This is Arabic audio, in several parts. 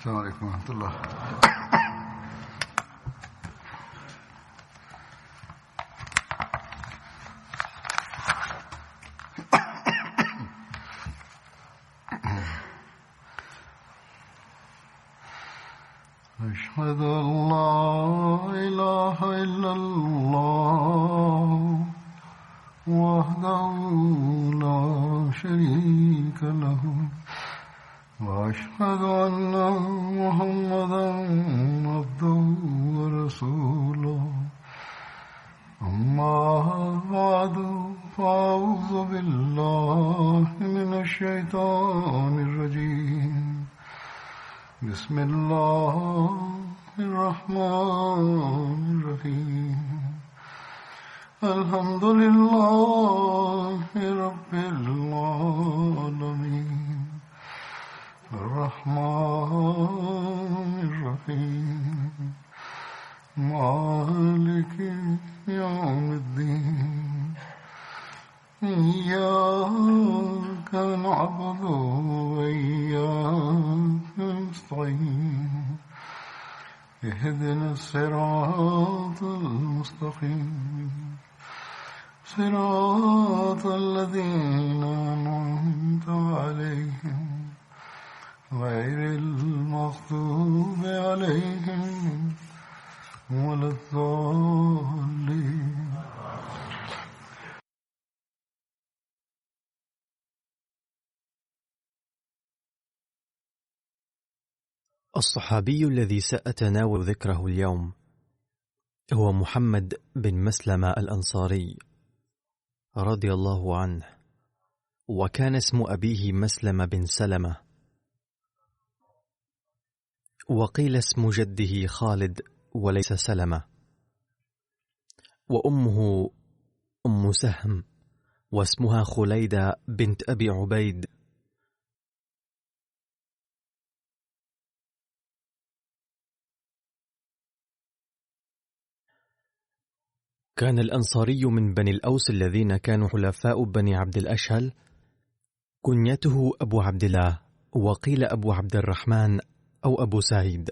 السلام عليكم ورحمة الله. أشهد أن لا إله إلا الله وحده لا شريك له وأشهد أن محمدا عبده ورسوله أما بعد فأعوذ بالله من الشيطان الرجيم بسم الله الرحمن الرحيم الحمد لله رب العالمين الرحمن الرحيم مالك يوم الدين إياك نعبد وإياك نستعين اهدنا الصراط المستقيم صراط الذين أنعمت عليهم غير المغضوب عليهم ولا الضالين. الصحابي الذي سأتناول ذكره اليوم هو محمد بن مسلمة الأنصاري رضي الله عنه، وكان اسم أبيه مسلمة بن سلمة، وقيل اسم جده خالد وليس سلمة، وأمه أم سهم واسمها خليدة بنت أبي عبيد. كان الأنصاري من بني الأوس الذين كانوا حلفاء بني عبد الأشهل، كنيته أبو عبد الله، وقيل أبو عبد الرحمن أو أبو سعيد،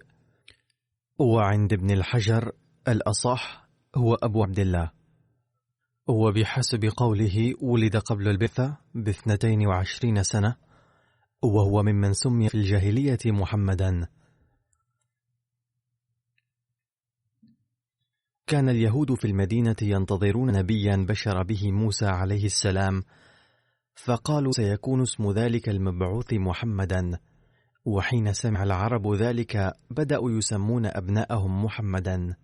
وعند ابن الحجر الأصح هو أبو عبد الله، وبحسب قوله ولد قبل البعثة ب22 سنة، وهو ممن سمي في الجاهلية محمدا. كان اليهود في المدينة ينتظرون نبيا بشر به موسى عليه السلام، فقالوا سيكون اسم ذلك المبعوث محمدا، وحين سمع العرب ذلك بدأوا يسمون أبناءهم محمدا.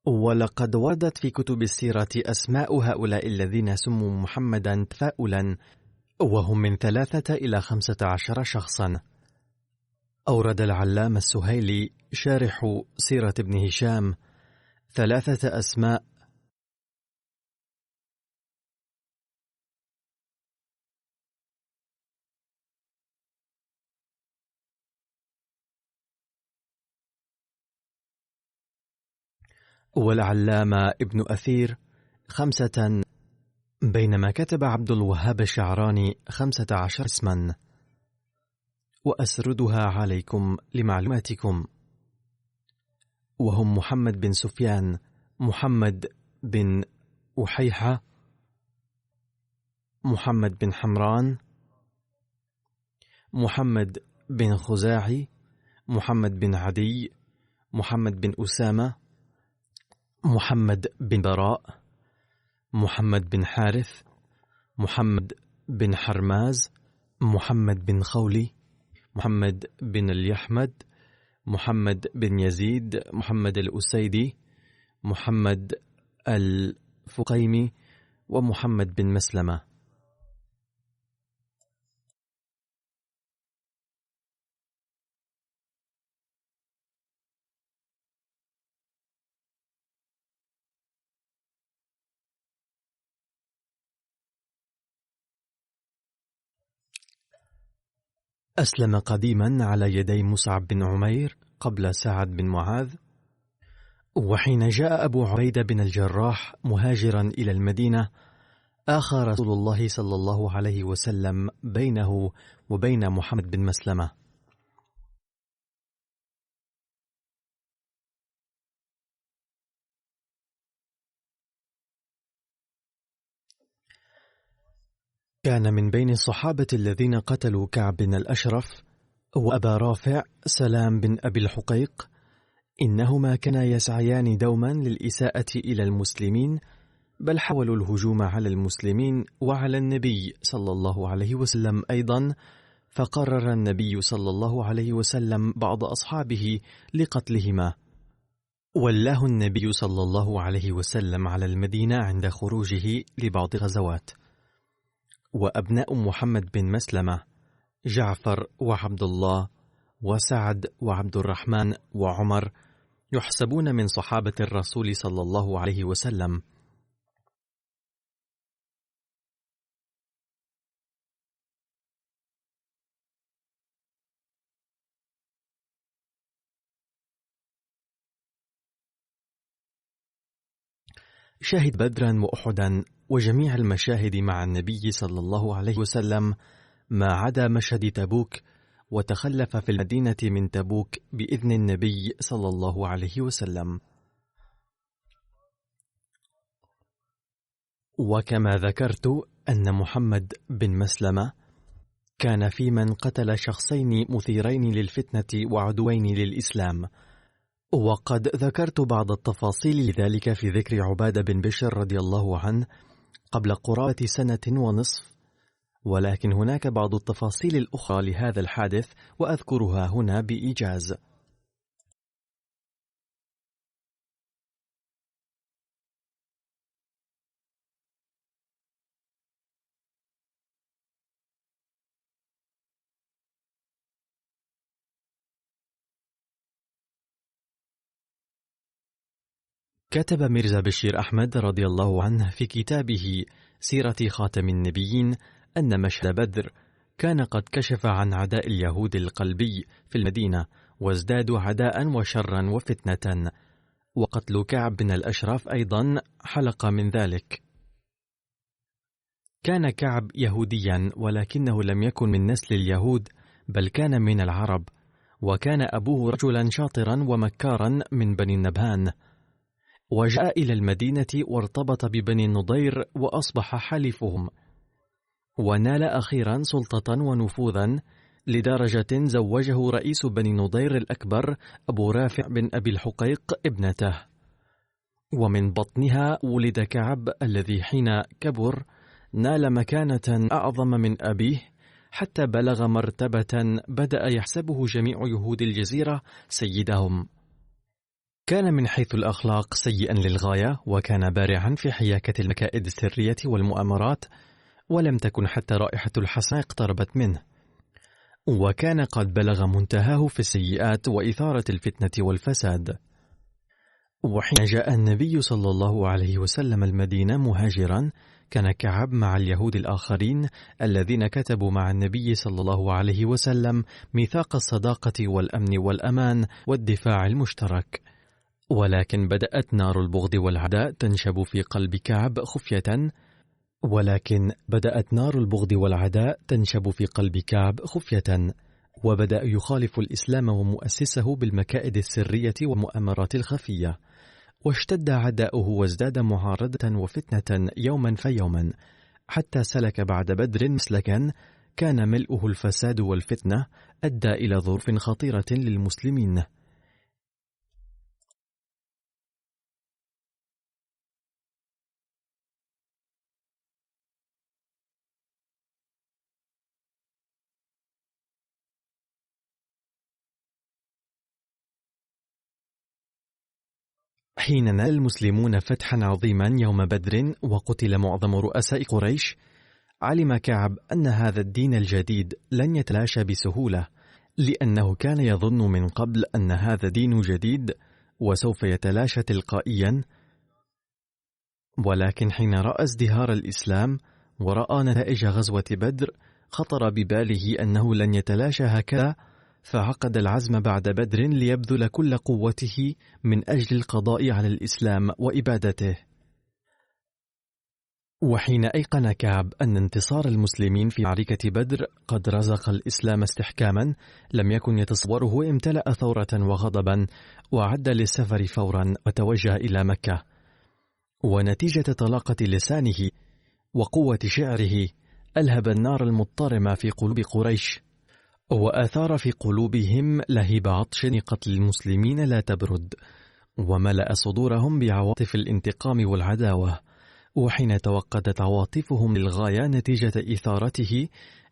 ولقد وردت في كتب السيرة أسماء هؤلاء الذين سموا محمدا تفاؤلا، وهم من 3 إلى 15 شخصا. أورد العلامة السهيلي شارح سيرة ابن هشام 3 أسماء: والعلامة ابن أثير 5، بينما كتب عبد الوهاب الشعراني 15 اسما، وأسردها عليكم لمعلوماتكم، وهم محمد بن سفيان، محمد بن أحيحة، محمد بن حمران، محمد بن خزاعي، محمد بن عدي، محمد بن أسامة، محمد بن براء، محمد بن حارث، محمد بن حرماز، محمد بن خولي، محمد بن اليحمد، محمد بن يزيد، محمد الأسيدي، محمد الفقيمي، ومحمد بن مسلمة. أسلم قديما على يدي مصعب بن عمير، قبل سعد بن معاذ. وحين جاء أبو عبيدة بن الجراح مهاجرا إلى المدينة، آخى رسول الله صلى الله عليه وسلم بينه وبين محمد بن مسلمة. كان من بين الصحابة الذين قتلوا كعب بن الأشرف وأبا رافع سلام بن أبي الحقيق، إنهما كانا يسعيان دوما للإساءة إلى المسلمين، بل حاولوا الهجوم على المسلمين وعلى النبي صلى الله عليه وسلم أيضا، فقرر النبي صلى الله عليه وسلم بعض أصحابه لقتلهما. ولاه النبي صلى الله عليه وسلم على المدينة عند خروجه لبعض غزوات. وأبناء محمد بن مسلمة جعفر وعبد الله وسعد وعبد الرحمن وعمر يحسبون من صحابة الرسول صلى الله عليه وسلم. شهد بدرا وأحدا وجميع المشاهد مع النبي صلى الله عليه وسلم ما عدا مشهد تبوك، وتخلف في المدينة من تبوك بإذن النبي صلى الله عليه وسلم. وكما ذكرت أن محمد بن مسلمة كان في من قتل شخصين مثيرين للفتنة وعدوين للإسلام، وقد ذكرت بعض التفاصيل لذلك في ذكر عبادة بن بشر رضي الله عنه قبل قرابة 1.5 سنة، ولكن هناك بعض التفاصيل الأخرى لهذا الحادث وأذكرها هنا بإيجاز. كتب ميرزا بشير أحمد رضي الله عنه في كتابه سيرة خاتم النبيين أن مشهد بدر كان قد كشف عن عداء اليهود القلبي في المدينة، وازدادوا عداء وشرا وفتنة، وقتل كعب بن الأشرف أيضا حلقة من ذلك. كان كعب يهوديا ولكنه لم يكن من نسل اليهود، بل كان من العرب، وكان أبوه رجلا شاطرا ومكارا من بني النبهان، وجاء إلى المدينة وارتبط ببني النضير وأصبح حليفهم، ونال أخيرا سلطة ونفوذا لدرجة زوجه رئيس بني نضير الأكبر أبو رافع بن أبي الحقيق ابنته، ومن بطنها ولد كعب الذي حين كبر نال مكانة أعظم من أبيه، حتى بلغ مرتبة بدأ يحسبه جميع يهود الجزيرة سيدهم. كان من حيث الأخلاق سيئا للغاية، وكان بارعا في حياكة المكائد السرية والمؤامرات، ولم تكن حتى رائحة الحسن اقتربت منه، وكان قد بلغ منتهاه في السيئات وإثارة الفتنة والفساد. وحين جاء النبي صلى الله عليه وسلم المدينة مهاجرا، كان كعب مع اليهود الآخرين الذين كتبوا مع النبي صلى الله عليه وسلم ميثاق الصداقة والأمن والأمان والدفاع المشترك. ولكن بدأت نار البغض والعداء تنشب في قلب كعب خفية، وبدأ يخالف الإسلام ومؤسسه بالمكائد السرية والمؤامرات الخفية، واشتد عداؤه وازداد معارضة وفتنة يوما فيوما، حتى سلك بعد بدر مسلكا كان ملؤه الفساد والفتنة، أدى إلى ظروف خطيرة للمسلمين. حين نال المسلمون فتحا عظيما يوم بدر وقتل معظم رؤساء قريش، علم كعب أن هذا الدين الجديد لن يتلاشى بسهولة، لأنه كان يظن من قبل أن هذا دين جديد وسوف يتلاشى تلقائيا. ولكن حين رأى ازدهار الإسلام ورأى نتائج غزوة بدر، خطر بباله أنه لن يتلاشى هكذا، فعقد العزم بعد بدر ليبذل كل قوته من أجل القضاء على الإسلام وإبادته. وحين أيقن كعب أن انتصار المسلمين في معركة بدر قد رزق الإسلام استحكاما لم يكن يتصوره، امتلأ ثورة وغضبا وعد للسفر فورا وتوجه إلى مكة. ونتيجة طلاقة لسانه وقوة شعره ألهب النار المضطرمة في قلوب قريش، وآثار في قلوبهم لهيب عطش قتل المسلمين لا تبرد، وملأ صدورهم بعواطف الانتقام والعداوة. وحين توقدت عواطفهم للغاية نتيجة إثارته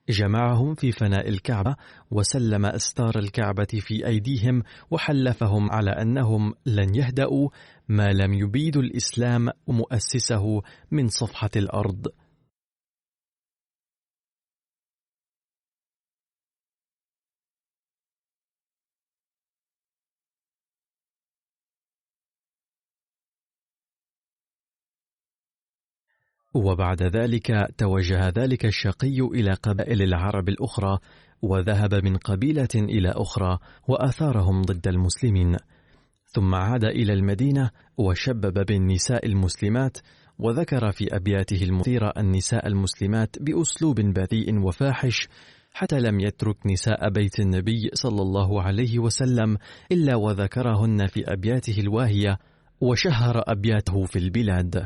جمعهم في فناء الكعبة وسلم أستار الكعبة في أيديهم، وحلفهم على أنهم لن يهدأوا ما لم يبيدوا الإسلام ومؤسسه من صفحة الأرض. وبعد ذلك توجه ذلك الشقي إلى قبائل العرب الأخرى، وذهب من قبيلة إلى أخرى وأثارهم ضد المسلمين، ثم عاد إلى المدينة وشبب بالنساء المسلمات، وذكر في أبياته المثيرة النساء المسلمات بأسلوب بذيء وفاحش، حتى لم يترك نساء بيت النبي صلى الله عليه وسلم إلا وذكرهن في أبياته الواهية، وشهر أبياته في البلاد.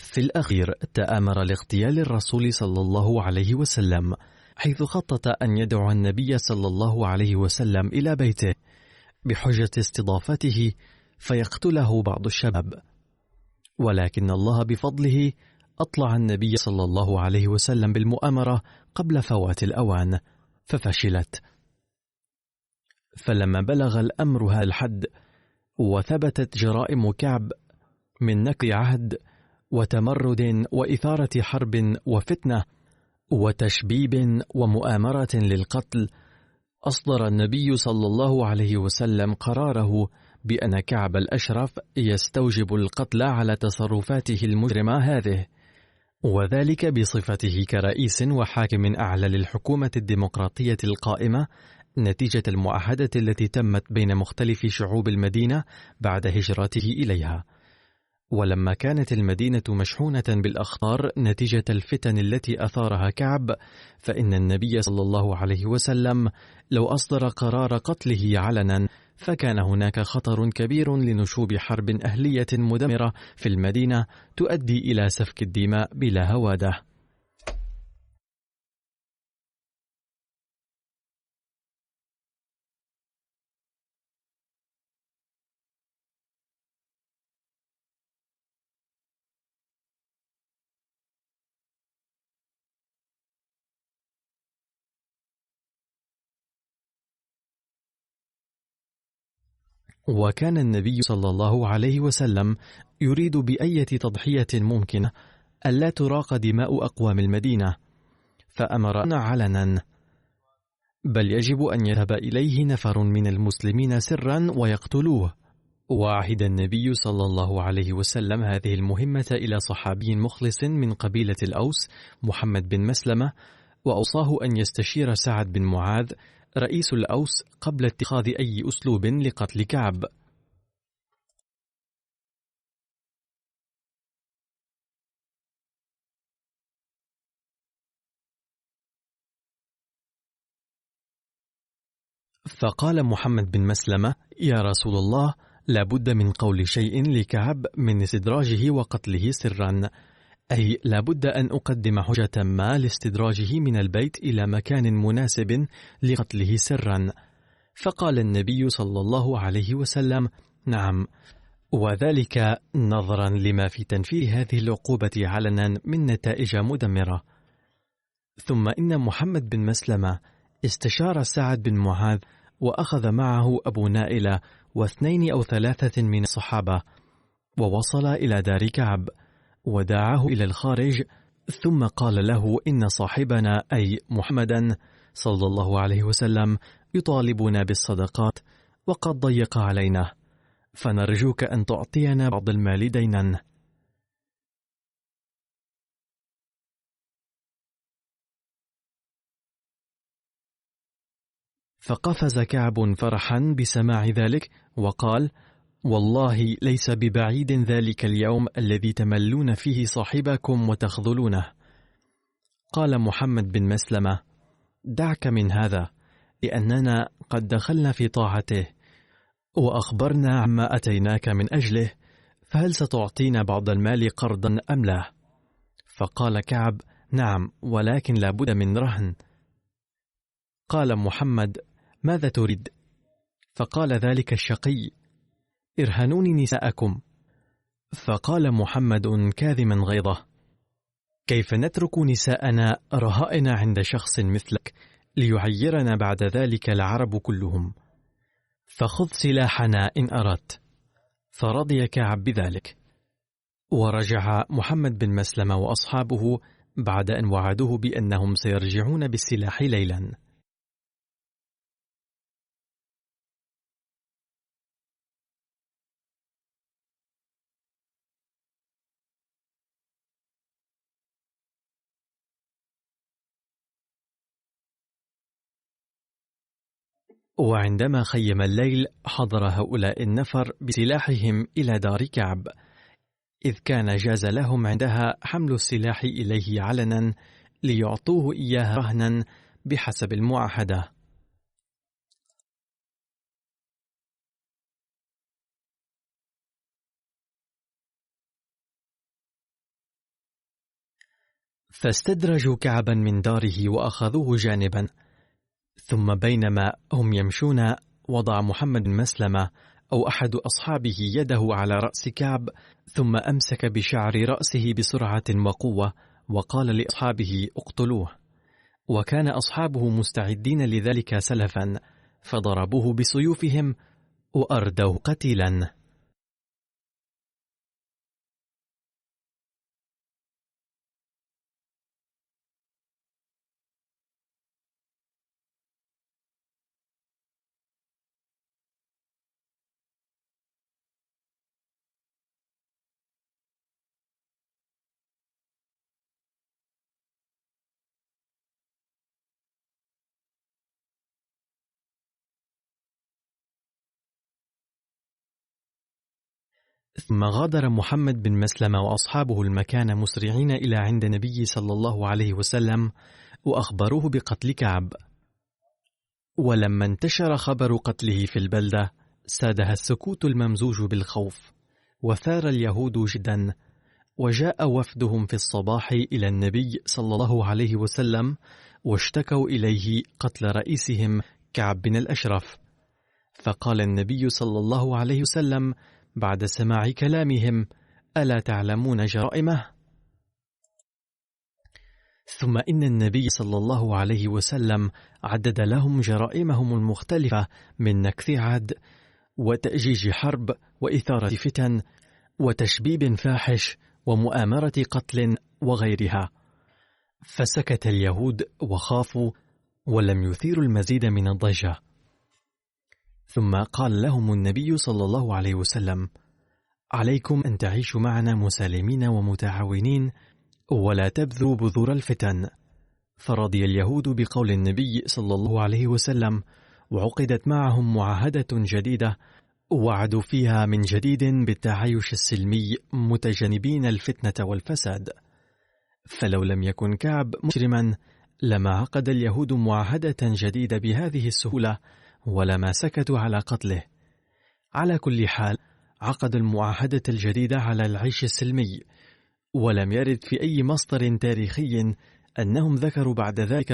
في الأخير تآمر لاغتيال الرسول صلى الله عليه وسلم، حيث خطط أن يدعو النبي صلى الله عليه وسلم إلى بيته بحجة استضافته فيقتله بعض الشباب، ولكن الله بفضله أطلع النبي صلى الله عليه وسلم بالمؤامرة قبل فوات الأوان ففشلت. فلما بلغ الأمر هذا الحد وثبتت جرائم كعب من نقض عهد وتمرد وإثارة حرب وفتنة وتشبيب ومؤامرة للقتل، أصدر النبي صلى الله عليه وسلم قراره بأن كعب الأشرف يستوجب القتل على تصرفاته المجرمة هذه، وذلك بصفته كرئيس وحاكم أعلى للحكومة الديمقراطية القائمة نتيجة المعاهدة التي تمت بين مختلف شعوب المدينة بعد هجرته إليها. ولما كانت المدينة مشحونة بالأخطار نتيجة الفتن التي أثارها كعب، فإن النبي صلى الله عليه وسلم لو أصدر قرار قتله علنا فكان هناك خطر كبير لنشوب حرب أهلية مدمرة في المدينة تؤدي إلى سفك الدماء بلا هوادة. وكان النبي صلى الله عليه وسلم يريد بأية تضحية ممكنة ألا تراق دماء أقوام المدينة، فأمر علنا بل يجب أن يذهب إليه نفر من المسلمين سرا ويقتلوه. وعهد النبي صلى الله عليه وسلم هذه المهمة إلى صحابي مخلص من قبيلة الأوس محمد بن مسلمة، وأوصاه أن يستشير سعد بن معاذ رئيس الأوس قبل اتخاذ أي أسلوب لقتل كعب. فقال محمد بن مسلمة: يا رسول الله، لا بد من قول شيء لكعب من استدراجه وقتله سرا، أي لا بد أن أقدم حجة ما لاستدراجه من البيت إلى مكان مناسب لقتله سرا. فقال النبي صلى الله عليه وسلم: نعم، وذلك نظرا لما في تنفيذ هذه العقوبة علنا من نتائج مدمرة. ثم إن محمد بن مسلمة استشار سعد بن معاذ وأخذ معه أبو نائلة واثنين أو ثلاثة من الصحابة، ووصل إلى دار كعب ودعاه إلى الخارج، ثم قال له: إن صاحبنا أي محمدا صلى الله عليه وسلم يطالبنا بالصدقات وقد ضيق علينا، فنرجوك أن تعطينا بعض المال دينا. فقفز كعب فرحا بسماع ذلك وقال: والله ليس ببعيد ذلك اليوم الذي تملون فيه صاحبكم وتخذلونه. قال محمد بن مسلمة: دعك من هذا، لأننا قد دخلنا في طاعته وأخبرنا عما أتيناك من أجله، فهل ستعطينا بعض المال قرضا أم لا؟ فقال كعب: نعم، ولكن لا بد من رهن. قال محمد: ماذا تريد؟ فقال ذلك الشقي: ارهنوني نساءكم. فقال محمد كاظما غيظه: كيف نترك نساءنا رهائن عند شخص مثلك ليعيرنا بعد ذلك العرب كلهم؟ فخذ سلاحنا إن أردت. فرضي كعب بذلك، ورجع محمد بن مسلمة وأصحابه بعد أن وعدوه بأنهم سيرجعون بالسلاح ليلا. وعندما خيم الليل حضر هؤلاء النفر بسلاحهم إلى دار كعب، إذ كان جاز لهم عندها حمل السلاح إليه علنا ليعطوه إياه رهنا بحسب المعاهدة. فاستدرجوا كعبا من داره وأخذوه جانبا، ثم بينما هم يمشون وضع محمد بن مسلمة أو أحد أصحابه يده على رأس كعب، ثم أمسك بشعر رأسه بسرعة وقوة وقال لأصحابه: اقتلوه. وكان أصحابه مستعدين لذلك سلفا، فضربوه بسيوفهم وأردوه قتيلا. ثم غادر محمد بن مسلمة وأصحابه المكان مسرعين إلى عند النبي صلى الله عليه وسلم وأخبروه بقتل كعب. ولما انتشر خبر قتله في البلدة سادها السكوت الممزوج بالخوف، وثار اليهود جدا، وجاء وفدهم في الصباح إلى النبي صلى الله عليه وسلم واشتكوا إليه قتل رئيسهم كعب بن الأشرف. فقال النبي صلى الله عليه وسلم بعد سماع كلامهم: ألا تعلمون جرائمه؟ ثم إن النبي صلى الله عليه وسلم عدد لهم جرائمهم المختلفة من نكث عهد وتأجيج حرب وإثارة فتن وتشبيب فاحش ومؤامرة قتل وغيرها. فسكت اليهود وخافوا ولم يثيروا المزيد من الضجة. ثم قال لهم النبي صلى الله عليه وسلم: عليكم أن تعيشوا معنا مسالمين ومتعاونين ولا تبذروا بذور الفتن. فرضي اليهود بقول النبي صلى الله عليه وسلم، وعقدت معهم معاهدة جديدة وعدوا فيها من جديد بالتعايش السلمي متجنبين الفتنة والفساد. فلو لم يكن كعب مجرما لما عقد اليهود معاهدة جديدة بهذه السهولة ولما سكتوا على قتله. على كل حال عقدوا المعاهدة الجديدة على العيش السلمي، ولم يرد في أي مصدر تاريخي أنهم ذكروا بعد ذلك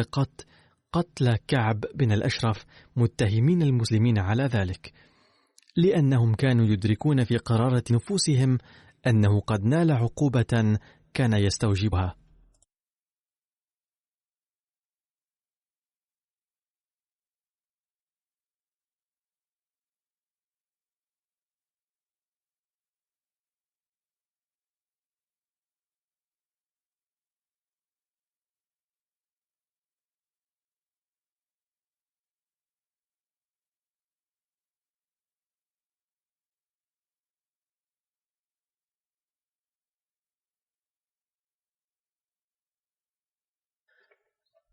قتل كعب بن الأشرف متهمين المسلمين على ذلك، لأنهم كانوا يدركون في قرارة نفوسهم أنه قد نال عقوبة كان يستوجبها.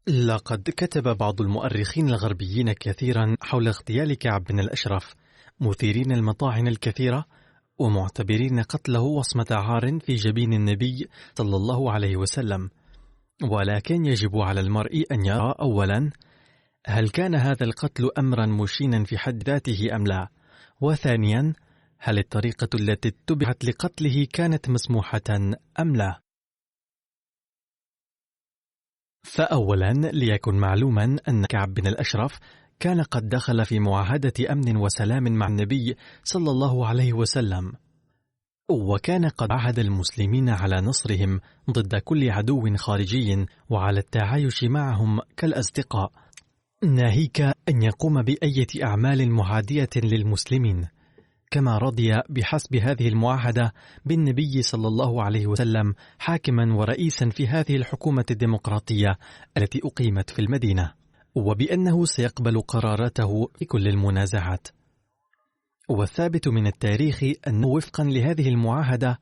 لقد كتب بعض المؤرخين الغربيين كثيرا حول اغتيال كعب بن الأشرف، مثيرين المطاعن الكثيرة ومعتبرين قتله وصمة عار في جبين النبي صلى الله عليه وسلم. ولكن يجب على المرء أن يرى أولا هل كان هذا القتل أمرا مشينا في حد ذاته أم لا، وثانيا هل الطريقة التي اتبعت لقتله كانت مسموحة أم لا. فأولا ليكن معلوما أن كعب بن الأشرف كان قد دخل في معاهدة أمن وسلام مع النبي صلى الله عليه وسلم، وكان قد عاهد المسلمين على نصرهم ضد كل عدو خارجي وعلى التعايش معهم كالأصدقاء، ناهيك أن يقوم بأية أعمال معادية للمسلمين، كما رضي بحسب هذه المعاهدة بالنبي صلى الله عليه وسلم حاكما ورئيسا في هذه الحكومة الديمقراطية التي أقيمت في المدينة، وبأنه سيقبل قراراته في كل المنازعات. والثابت من التاريخ أنه وفقا لهذه المعاهدة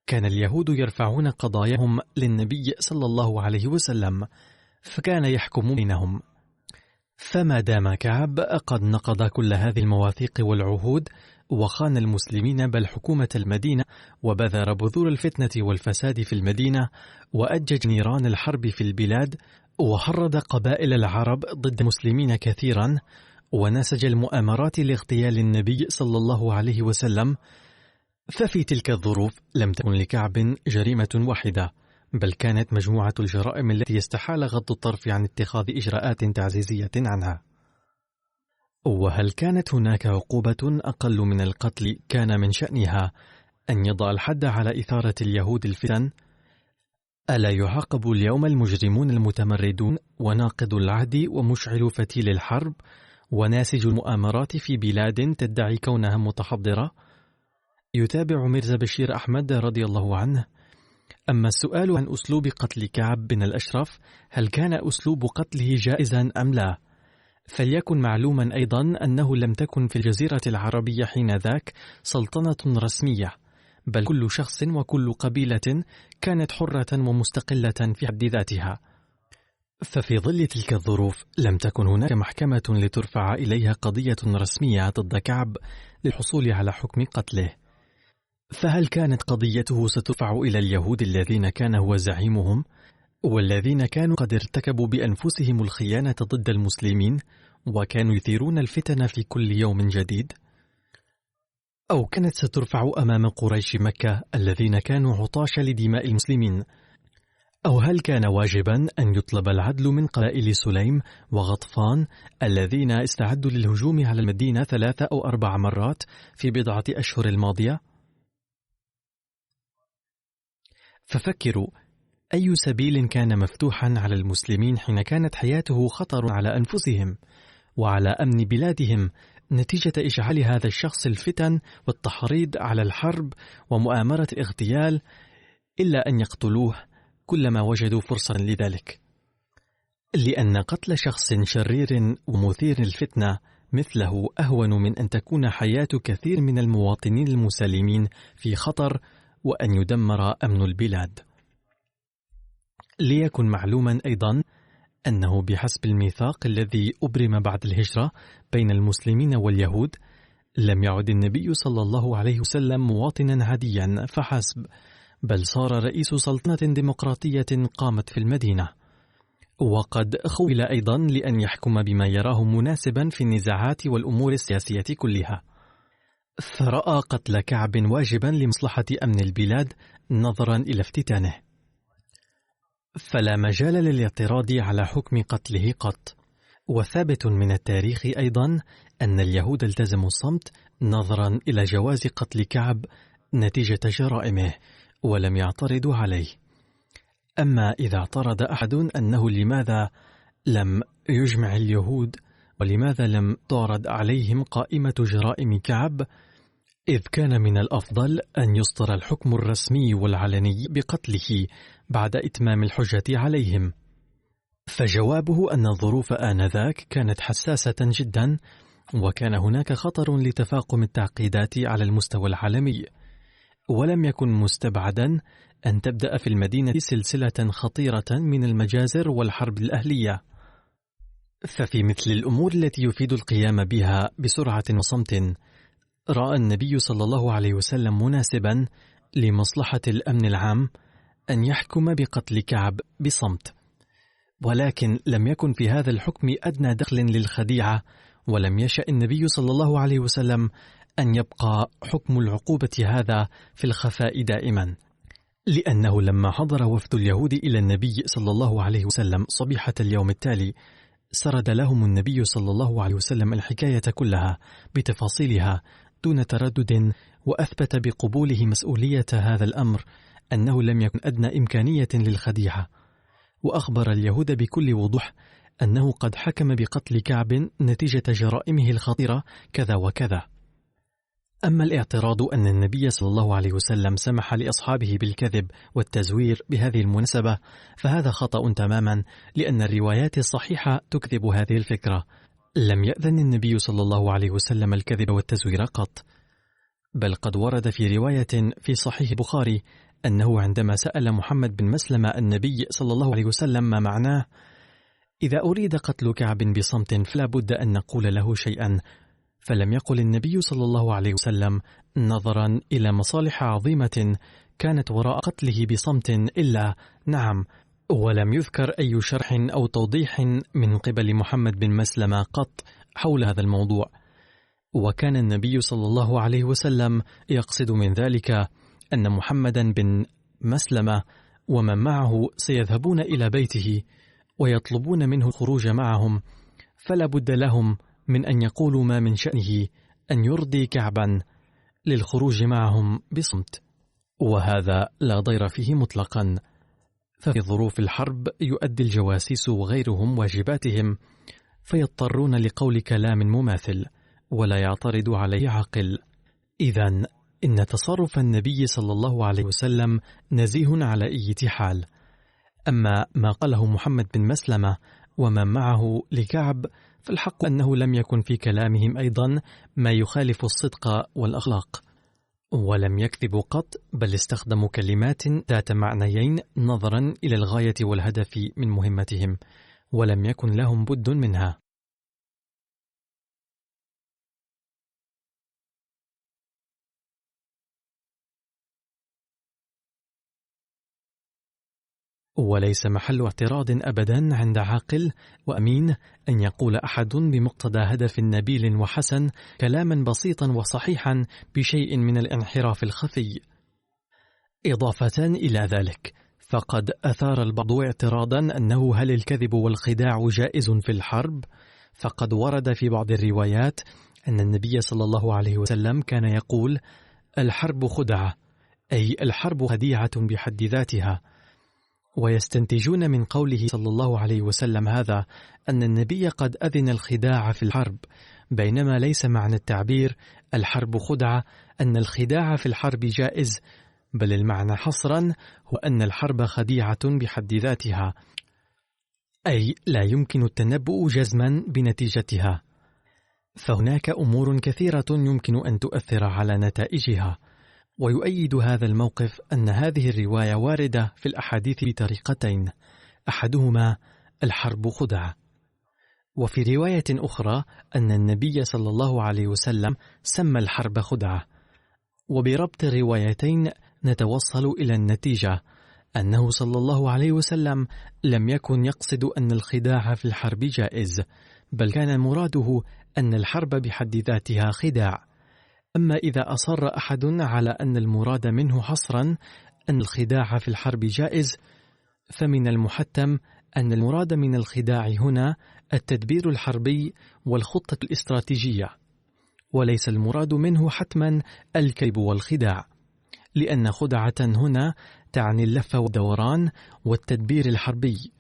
كان اليهود يرفعون قضاياهم للنبي صلى الله عليه وسلم، فكان يحكم بينهم. فما دام كعب قد نقض كل هذه المواثيق والعهود وخان المسلمين بل حكومة المدينة، وبذر بذور الفتنة والفساد في المدينة، وأجج نيران الحرب في البلاد، وحرض قبائل العرب ضد المسلمين كثيرا، ونسج المؤامرات لاغتيال النبي صلى الله عليه وسلم، ففي تلك الظروف لم تكن لكعب جريمة واحدة، بل كانت مجموعة الجرائم التي يستحال غض الطرف عن اتخاذ إجراءات تعزيزية عنها. وهل كانت هناك عقوبة أقل من القتل كان من شأنها أن يضع الحد على إثارة اليهود الفتن؟ ألا يعاقب اليوم المجرمون المتمردون وناقض العهد ومشعل فتيل الحرب وناسج المؤامرات في بلاد تدعي كونها متحضرة؟ يتابع ميرزا بشير أحمد رضي الله عنه: أما السؤال عن أسلوب قتل كعب بن الأشرف، هل كان أسلوب قتله جائزا أم لا؟ فليكن معلوما أيضا أنه لم تكن في الجزيرة العربية حينذاك سلطنة رسمية، بل كل شخص وكل قبيلة كانت حرة ومستقلة في حد ذاتها. ففي ظل تلك الظروف لم تكن هناك محكمة لترفع إليها قضية رسمية ضد كعب للحصول على حكم قتله. فهل كانت قضيته سترفع إلى اليهود الذين كان هو زعيمهم، والذين كانوا قد ارتكبوا بأنفسهم الخيانة ضد المسلمين وكانوا يثيرون الفتن في كل يوم جديد؟ أو كانت سترفع أمام قريش مكة الذين كانوا عطاش لدماء المسلمين؟ أو هل كان واجبا أن يطلب العدل من قبائل سليم وغطفان الذين استعدوا للهجوم على المدينة 3 أو 4 مرات في بضعة أشهر الماضية؟ ففكروا، أي سبيل كان مفتوحا على المسلمين حين كانت حياته خطر على أنفسهم وعلى أمن بلادهم نتيجة إشعال هذا الشخص الفتن والتحريض على الحرب ومؤامرة اغتيال، إلا أن يقتلوه كلما وجدوا فرصة لذلك، لأن قتل شخص شرير ومثير الفتنة مثله أهون من أن تكون حياة كثير من المواطنين المسالمين في خطر وأن يدمر أمن البلاد. ليكن معلوما أيضا أنه بحسب الميثاق الذي أبرم بعد الهجرة بين المسلمين واليهود، لم يعد النبي صلى الله عليه وسلم مواطنا عاديا فحسب، بل صار رئيس سلطنة ديمقراطية قامت في المدينة، وقد خول أيضا لأن يحكم بما يراه مناسبا في النزاعات والأمور السياسية كلها. فرأى قتل كعب واجبا لمصلحة أمن البلاد نظرا إلى افتتانه، فلا مجال للاعتراض على حكم قتله قط. وثابت من التاريخ أيضا أن اليهود التزموا الصمت نظرا إلى جواز قتل كعب نتيجة جرائمه ولم يعترضوا عليه. أما إذا اعترض أحد أنه لماذا لم يجمع اليهود ولماذا لم تعرض عليهم قائمة جرائم كعب، إذ كان من الأفضل أن يصدر الحكم الرسمي والعلني بقتله بعد إتمام الحجة عليهم، فجوابه أن الظروف آنذاك كانت حساسة جدا، وكان هناك خطر لتفاقم التعقيدات على المستوى العالمي، ولم يكن مستبعدا أن تبدأ في المدينة سلسلة خطيرة من المجازر والحرب الأهلية. ففي مثل الأمور التي يفيد القيام بها بسرعة وصمت، رأى النبي صلى الله عليه وسلم مناسبا لمصلحة الأمن العام أن يحكم بقتل كعب بصمت، ولكن لم يكن في هذا الحكم أدنى دخل للخديعة، ولم يشأ النبي صلى الله عليه وسلم أن يبقى حكم العقوبة هذا في الخفاء دائما، لأنه لما حضر وفد اليهود إلى النبي صلى الله عليه وسلم صبيحة اليوم التالي، سرد لهم النبي صلى الله عليه وسلم الحكاية كلها بتفاصيلها دون تردد، وأثبت بقبوله مسؤولية هذا الأمر أنه لم يكن أدنى إمكانية للخديعة، وأخبر اليهود بكل وضوح أنه قد حكم بقتل كعب نتيجة جرائمه الخطيرة كذا وكذا. أما الاعتراض أن النبي صلى الله عليه وسلم سمح لأصحابه بالكذب والتزوير بهذه المناسبة، فهذا خطأ تماما، لأن الروايات الصحيحة تكذب هذه الفكرة. لم يأذن النبي صلى الله عليه وسلم الكذب والتزوير قط، بل قد ورد في رواية في صحيح بخاري أنه عندما سأل محمد بن مسلمة النبي صلى الله عليه وسلم ما معناه: إذا أريد قتل كعب بصمت فلا بد أن نقول له شيئا، فلم يقل النبي صلى الله عليه وسلم نظرا إلى مصالح عظيمة كانت وراء قتله بصمت إلا نعم، ولم يذكر أي شرح أو توضيح من قبل محمد بن مسلمة قط حول هذا الموضوع. وكان النبي صلى الله عليه وسلم يقصد من ذلك أن محمدا بن مسلمة ومن معه سيذهبون إلى بيته ويطلبون منه الخروج معهم، فلا بد لهم من أن يقولوا ما من شأنه أن يرضي كعبا للخروج معهم بصمت، وهذا لا ضير فيه مطلقا. ففي ظروف الحرب يؤدي الجواسيس وغيرهم واجباتهم، فيضطرون لقول كلام مماثل ولا يعترض عليه عاقل. إذن إن تصرف النبي صلى الله عليه وسلم نزيه على أي حال. أما ما قاله محمد بن مسلمة ومن معه لكعب، فالحق أنه لم يكن في كلامهم أيضا ما يخالف الصدق والأخلاق، ولم يكذبوا قط، بل استخدموا كلمات ذات معنيين نظرا إلى الغاية والهدف من مهمتهم، ولم يكن لهم بد منها. وليس محل اعتراض أبدا عند عاقل وأمين أن يقول أحد بمقتضى هدف نبيل وحسن كلاما بسيطا وصحيحا بشيء من الانحراف الخفي. إضافة إلى ذلك، فقد أثار البعض اعتراضا أنه هل الكذب والخداع جائز في الحرب؟ فقد ورد في بعض الروايات أن النبي صلى الله عليه وسلم كان يقول: الحرب خدعة، أي الحرب خديعة بحد ذاتها. ويستنتجون من قوله صلى الله عليه وسلم هذا أن النبي قد أذن الخداع في الحرب، بينما ليس معنى التعبير الحرب خدعة أن الخداع في الحرب جائز، بل المعنى حصرا هو أن الحرب خديعة بحد ذاتها، أي لا يمكن التنبؤ جزما بنتيجتها. فهناك أمور كثيرة يمكن أن تؤثر على نتائجها. ويؤيد هذا الموقف أن هذه الرواية واردة في الأحاديث بطريقتين: أحدهما الحرب خدعة، وفي رواية أخرى أن النبي صلى الله عليه وسلم سمى الحرب خدعة. وبربط الروايتين نتوصل إلى النتيجة أنه صلى الله عليه وسلم لم يكن يقصد أن الخداع في الحرب جائز، بل كان مراده أن الحرب بحد ذاتها خداع. أما إذا أصر أحد على أن المراد منه حصرا أن الخداع في الحرب جائز، فمن المحتم أن المراد من الخداع هنا التدبير الحربي والخطة الاستراتيجية، وليس المراد منه حتما الكذب والخداع، لأن خدعة هنا تعني اللف والدوران والتدبير الحربي،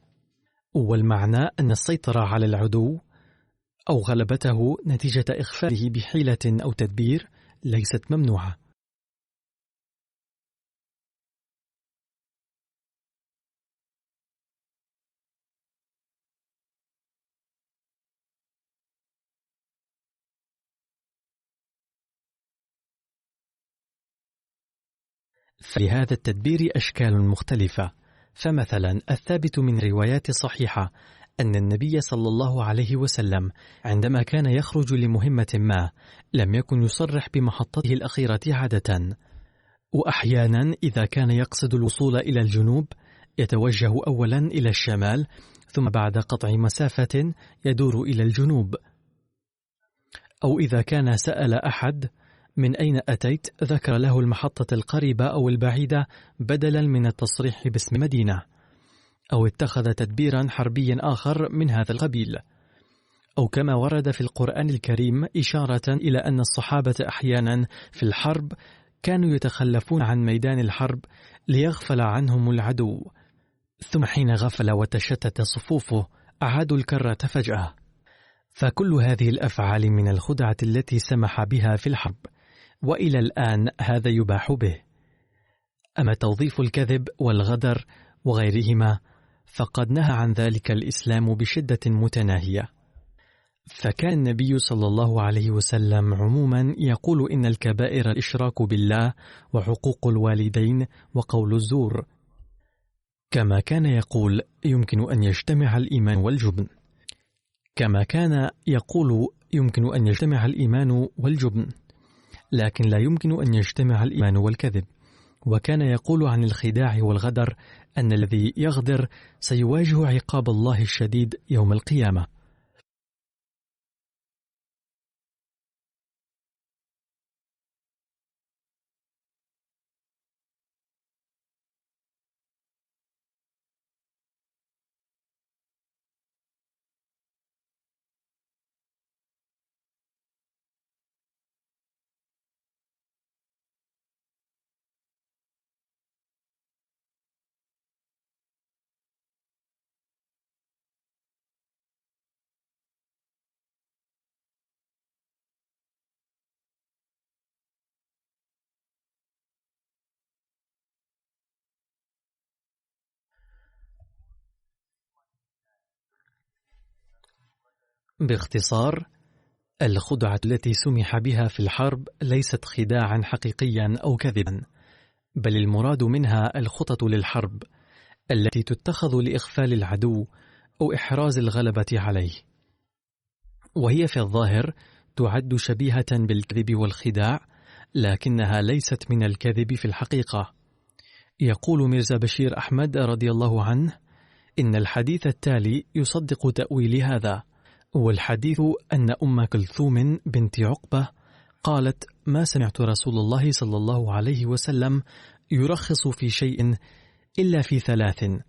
والمعنى أن السيطرة على العدو أو غلبته نتيجة إخفائه بحيلة أو تدبير ليست ممنوعة. فلهذا التدبير أشكال مختلفة. فمثلا الثابت من روايات صحيحة أن النبي صلى الله عليه وسلم عندما كان يخرج لمهمة ما لم يكن يصرح بمحطته الأخيرة عادة، وأحيانا إذا كان يقصد الوصول إلى الجنوب يتوجه أولا إلى الشمال، ثم بعد قطع مسافة يدور إلى الجنوب. أو إذا كان سأل أحد من أين أتيت ذكر له المحطة القريبة أو البعيدة بدلا من التصريح باسم مدينة. أو اتخذ تدبيرا حربيا آخر من هذا القبيل. أو كما ورد في القرآن الكريم إشارة إلى أن الصحابة أحيانا في الحرب كانوا يتخلفون عن ميدان الحرب ليغفل عنهم العدو، ثم حين غفل وتشتت صفوفه أعادوا الكرة فجأة. فكل هذه الأفعال من الخدعة التي سمح بها في الحرب، وإلى الآن هذا يباح به. أما توظيف الكذب والغدر وغيرهما فقد نهى عن ذلك الإسلام بشدة متناهية. فكان النبي صلى الله عليه وسلم عموما يقول إن الكبائر الإشراك بالله وحقوق الوالدين وقول الزور، كما كان يقول يمكن أن يجتمع الإيمان والجبن، لكن لا يمكن أن يجتمع الإيمان والكذب. وكان يقول عن الخداع والغدر أن الذي يغدر سيواجه عقاب الله الشديد يوم القيامة. باختصار، الخدعة التي سمح بها في الحرب ليست خداعا حقيقيا أو كذبا، بل المراد منها الخطط للحرب التي تتخذ لإغفال العدو أو إحراز الغلبة عليه، وهي في الظاهر تعد شبيهة بالكذب والخداع، لكنها ليست من الكذب في الحقيقة. يقول ميرزا بشير أحمد رضي الله عنه إن الحديث التالي يصدق تأويل هذا، والحديث أن أم كلثوم بنت عقبة قالت: ما سمعت رسول الله صلى الله عليه وسلم يرخص في شيء إلا في 3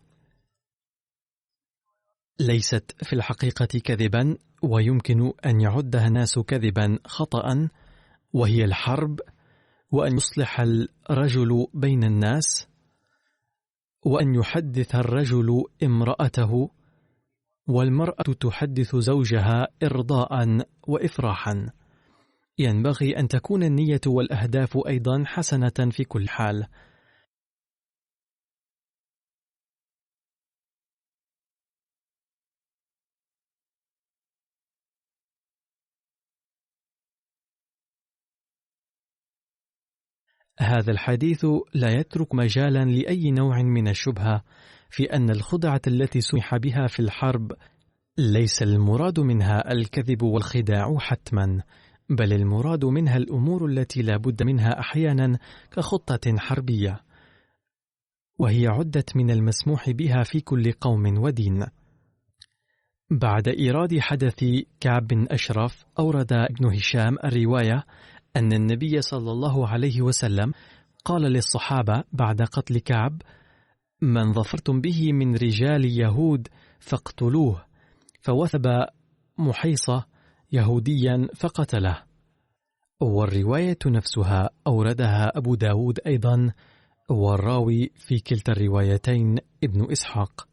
ليست في الحقيقة كذبا ويمكن أن يعدها الناس كذبا خطأ، وهي الحرب، وأن يصلح الرجل بين الناس، وأن يحدث الرجل امرأته، والمرأة تحدث زوجها إرضاء وإفراحا. ينبغي أن تكون النية والأهداف أيضا حسنة في كل حال. هذا الحديث لا يترك مجالا لأي نوع من الشبهة في أن الخدعة التي سمح بها في الحرب ليس المراد منها الكذب والخداع حتما، بل المراد منها الأمور التي لا بد منها أحيانا كخطة حربية، وهي عدت من المسموح بها في كل قوم ودين. بعد إيراد حدث كعب بن أشرف، أورد ابن هشام الرواية أن النبي صلى الله عليه وسلم قال للصحابة بعد قتل كعب: من ظفرتم به من رجال يهود فاقتلوه، فوثب محيصة يهوديا فقتله. والرواية نفسها أوردها أبو داود أيضا، والراوي في كلتا الروايتين ابن إسحاق.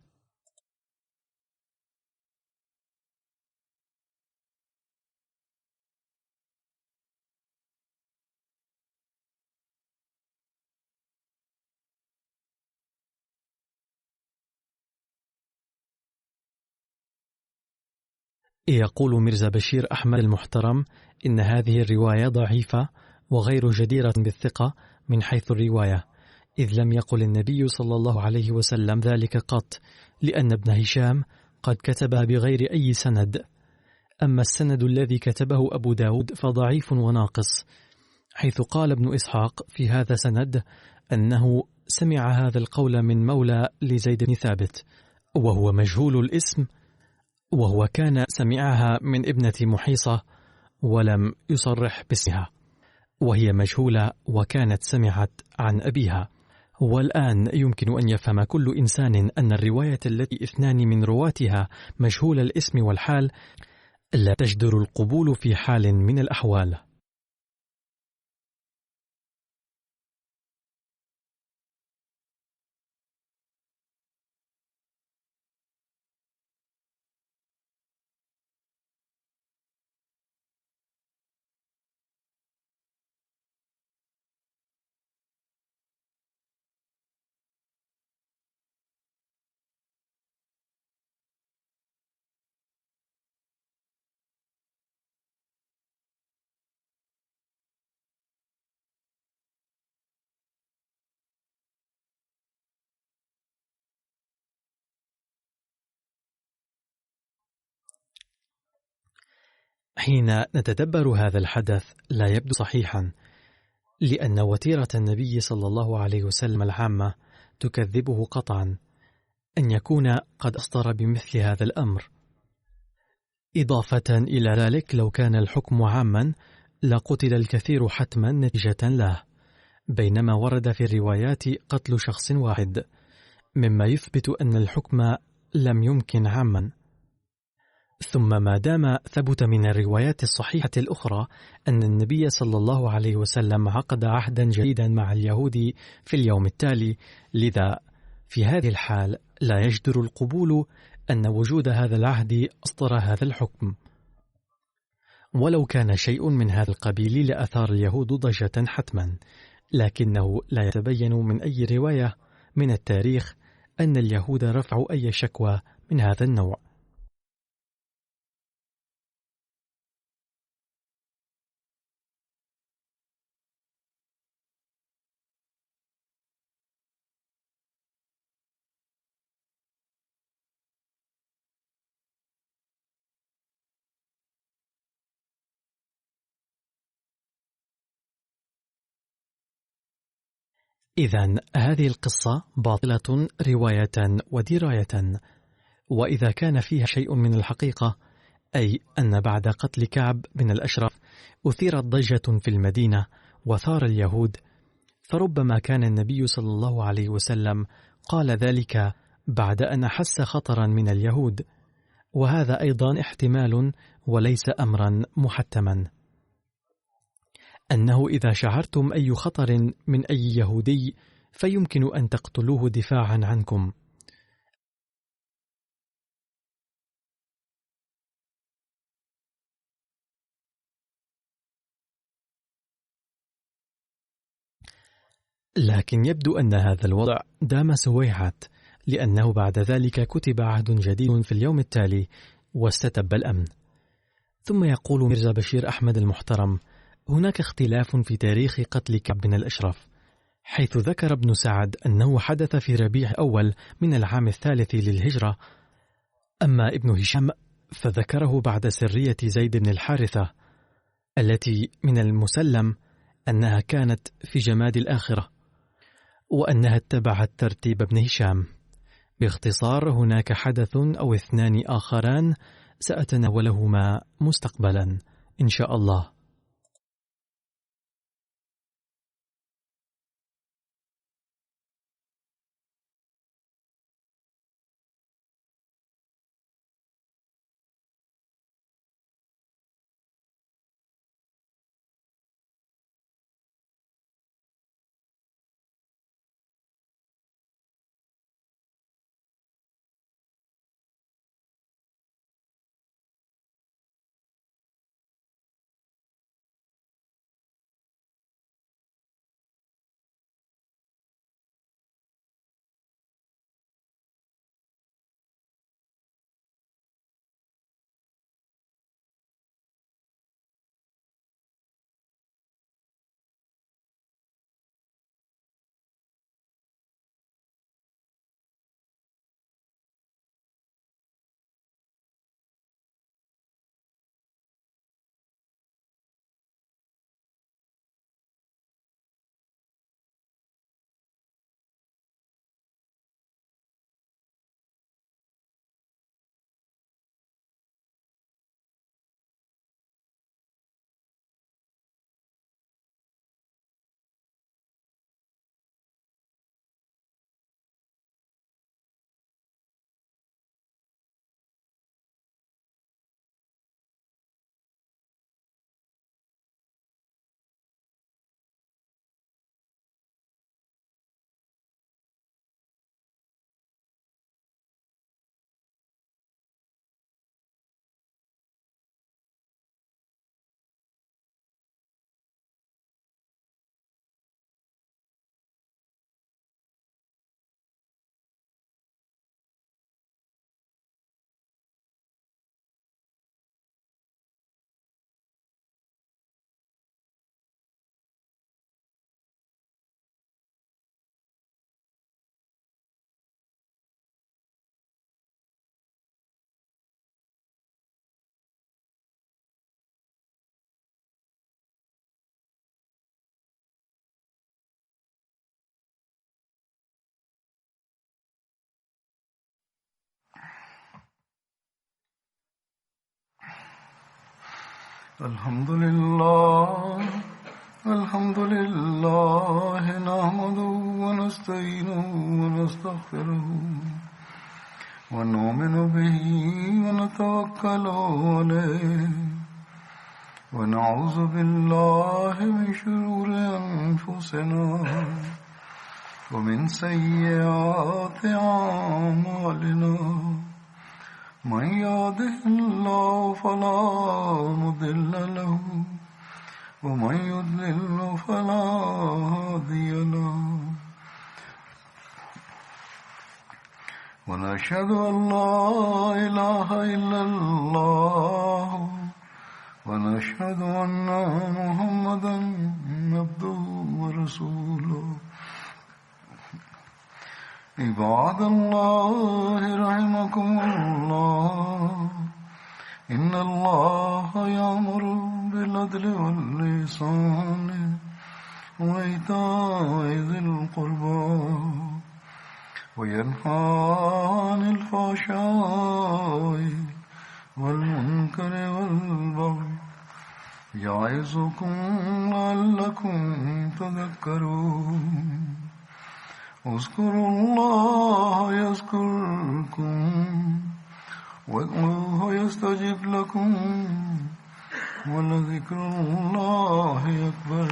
يقول ميرزا بشير أحمد المحترم إن هذه الرواية ضعيفة وغير جديرة بالثقة من حيث الرواية، إذ لم يقل النبي صلى الله عليه وسلم ذلك قط، لأن ابن هشام قد كتبها بغير أي سند. أما السند الذي كتبه أبو داود فضعيف وناقص، حيث قال ابن إسحاق في هذا سند أنه سمع هذا القول من مولى لزيد بن ثابت، وهو مجهول الاسم، وهو كان سمعها من ابنة محيصة ولم يصرح باسمها، وهي مجهولة وكانت سمعت عن أبيها. والآن يمكن أن يفهم كل إنسان أن الرواية التي اثنان من رواتها مجهول الاسم والحال لا تجدر القبول في حال من الأحوال. حين نتدبر هذا الحدث لا يبدو صحيحا، لأن وتيرة النبي صلى الله عليه وسلم العامة تكذبه قطعا أن يكون قد أصدر بمثل هذا الأمر. إضافة إلى ذلك، لو كان الحكم عاما لقتل الكثير حتما نتيجة له، بينما ورد في الروايات قتل شخص واحد، مما يثبت أن الحكم لم يمكن عاما. ثم ما دام ثبت من الروايات الصحيحة الأخرى أن النبي صلى الله عليه وسلم عقد عهدا جديدا مع اليهود في اليوم التالي، لذا في هذه الحال لا يجدر القبول أن وجود هذا العهد أصدر هذا الحكم. ولو كان شيء من هذا القبيل لأثار اليهود ضجة حتما، لكنه لا يتبين من أي رواية من التاريخ أن اليهود رفعوا أي شكوى من هذا النوع. إذن هذه القصة باطلة رواية ودراية. وإذا كان فيها شيء من الحقيقة، أي أن بعد قتل كعب بن الأشرف أثيرت ضجة في المدينة وثار اليهود، فربما كان النبي صلى الله عليه وسلم قال ذلك بعد أن أحس خطرا من اليهود، وهذا أيضا احتمال وليس أمرا محتما، أنه إذا شعرتم أي خطر من أي يهودي فيمكن أن تقتلوه دفاعا عنكم. لكن يبدو أن هذا الوضع دام سويعات، لأنه بعد ذلك كتب عهد جديد في اليوم التالي واستتب الأمن. ثم يقول ميرزا بشير أحمد المحترم: هناك اختلاف في تاريخ قتل كعب بن الأشرف، حيث ذكر ابن سعد أنه حدث في ربيع أول من العام الثالث للهجرة، أما ابن هشام فذكره بعد سرية زيد بن الحارثة التي من المسلم أنها كانت في جماد الآخرة، وأنها اتبعت ترتيب ابن هشام. باختصار، هناك حدث أو اثنان آخران سأتناولهما مستقبلا إن شاء الله. الحمد لله نحمده ونستعينه ونستغفره ونؤمن به ونتوكل عليه ونعوذ بالله من شرور أنفسنا ومن سيئات أعمالنا من يهده الله فلا مضل له ومن يضلل فلا هادي له ونشهد أن لا إله إلا الله ونشهد أن محمدا عبده ورسوله عباد الله رحمكم الله إن الله يأمر بالعدل والإحسان وإيتاء ذي القربى وينهى عن الفحشاء والمنكر والبغي يعظكم لعلكم تذكرون اذكروا الله يذكركم وادعوه يستجب لكم ولذكر الله أكبر